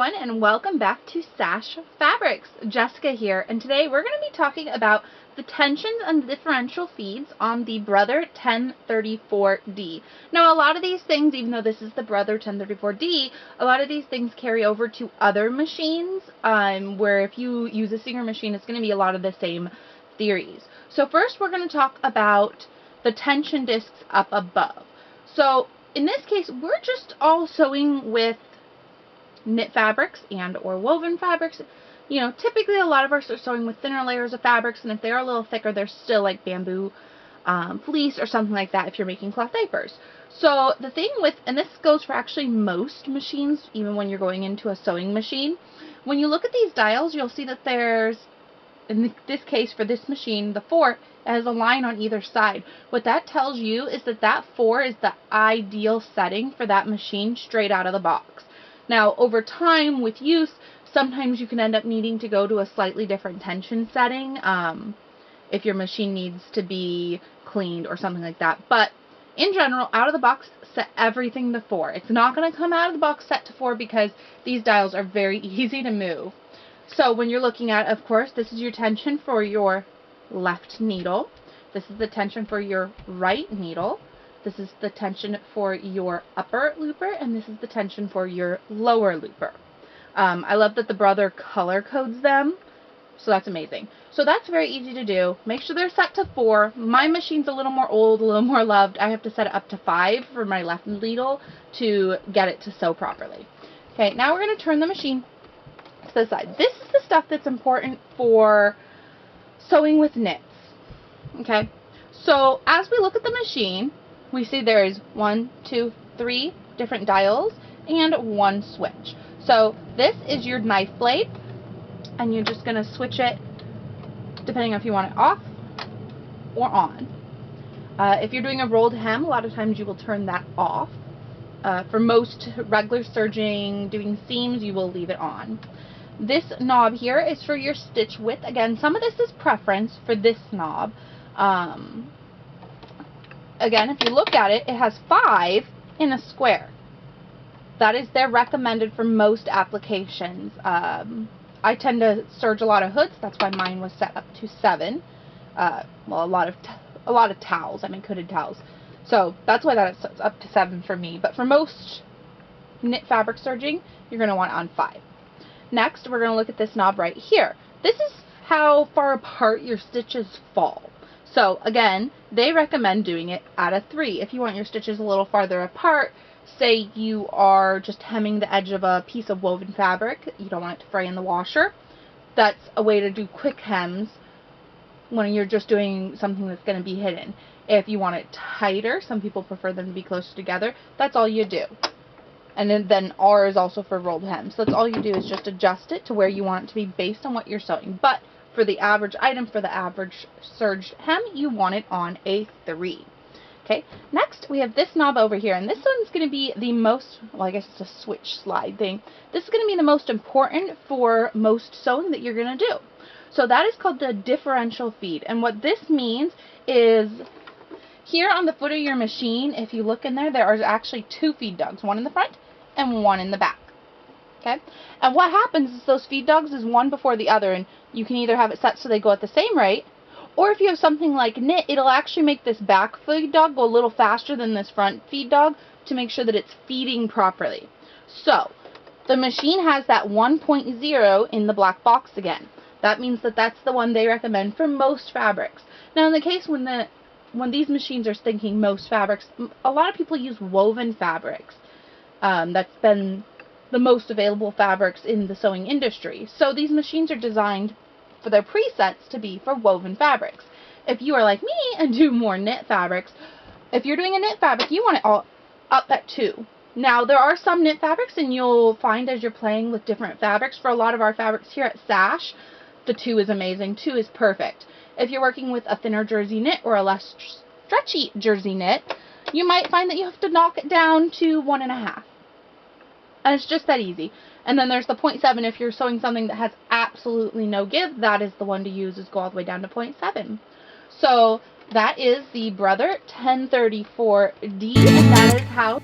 everyone, and welcome back to Sash Fabrics. Jessica here, and today we're going to be talking about the tensions and differential feeds on the Brother 1034D. Now, a lot of these things, even though this is the Brother 1034D, a lot of these things carry over to other machines, where if you use a Singer machine, it's going to be a lot of the same theories. So first, we're going to talk about the tension discs up above. So in this case, we're just all sewing with knit fabrics and or woven fabrics. You know, typically a lot of us are sewing with thinner layers of fabrics, and if they're a little thicker, they're still like bamboo fleece or something like that if you're making cloth diapers. So the thing with, and this goes for actually most machines, even when you're going into a sewing machine, when you look at these dials, you'll see that there's, in this case for this machine, the 4 has a line on either side. What that tells you is that that 4 is the ideal setting for that machine straight out of the box. Now, over time, with use, sometimes you can end up needing to go to a slightly different tension setting if your machine needs to be cleaned or something like that. But in general, out of the box, set everything to 4. It's not going to come out of the box set to 4 because these dials are very easy to move. So when you're looking at, of course, this is your tension for your left needle. This is the tension for your right needle. This is the tension for your upper looper, and this is the tension for your lower looper. I love that the Brother color codes them, so that's amazing. So that's very easy to do. Make sure they're set to 4. My machine's a little more old, a little more loved. I have to set it up to 5 for my left needle to get it to sew properly. Okay, now we're going to turn the machine to the side. This is the stuff that's important for sewing with knits. Okay, so as we look at the machine, we see there is 1, 2, 3 different dials and 1 switch. So this is your knife blade, and you're just going to switch it depending on if you want it off or on. If you're doing a rolled hem, a lot of times you will turn that off. For most regular serging, doing seams, you will leave it on. This knob here is for your stitch width. Again, some of this is preference for this knob. Again, if you look at it, it has 5 in a square. That is their recommended for most applications. I tend to serge a lot of hoods. That's why mine was set up to 7. Well, a lot of towels. I make hooded towels. So that's why that is up to 7 for me. But for most knit fabric serging, you're going to want it on 5. Next, we're going to look at this knob right here. This is how far apart your stitches fall. So again, they recommend doing it at a 3. If you want your stitches a little farther apart, say you are just hemming the edge of a piece of woven fabric, you don't want it to fray in the washer, that's a way to do quick hems when you're just doing something that's going to be hidden. If you want it tighter, some people prefer them to be closer together, that's all you do. And then R is also for rolled hems. So that's all you do is just adjust it to where you want it to be based on what you're sewing. But for the average item, for the average serged hem, you want it on a 3. Okay, next we have this knob over here, and this one's going to be the most, well, I guess it's a switch slide thing. This is going to be the most important for most sewing that you're going to do. So that is called the differential feed, and what this means is here on the foot of your machine, if you look in there, there are actually 2 feed dogs, one in the front and one in the back. Okay, and what happens is those feed dogs is one before the other, and you can either have it set so they go at the same rate, or if you have something like knit, it'll actually make this back feed dog go a little faster than this front feed dog to make sure that it's feeding properly. So the machine has that 1.0 in the black box again. That means that that's the one they recommend for most fabrics. Now in the case when these machines are thinking most fabrics, a lot of people use woven fabrics. That's been the most available fabrics in the sewing industry. So these machines are designed for their presets to be for woven fabrics. If you are like me and do more knit fabrics, if you're doing a knit fabric, you want it all up at 2. Now there are some knit fabrics, and you'll find as you're playing with different fabrics, for a lot of our fabrics here at Sash, the 2 is amazing. 2 is perfect. If you're working with a thinner jersey knit or a less stretchy jersey knit, you might find that you have to knock it down to 1.5. And it's just that easy. And then there's the 0.7 if you're sewing something that has absolutely no give. That is the one to use, is go all the way down to 0.7. So that is the Brother 1034D, and that is how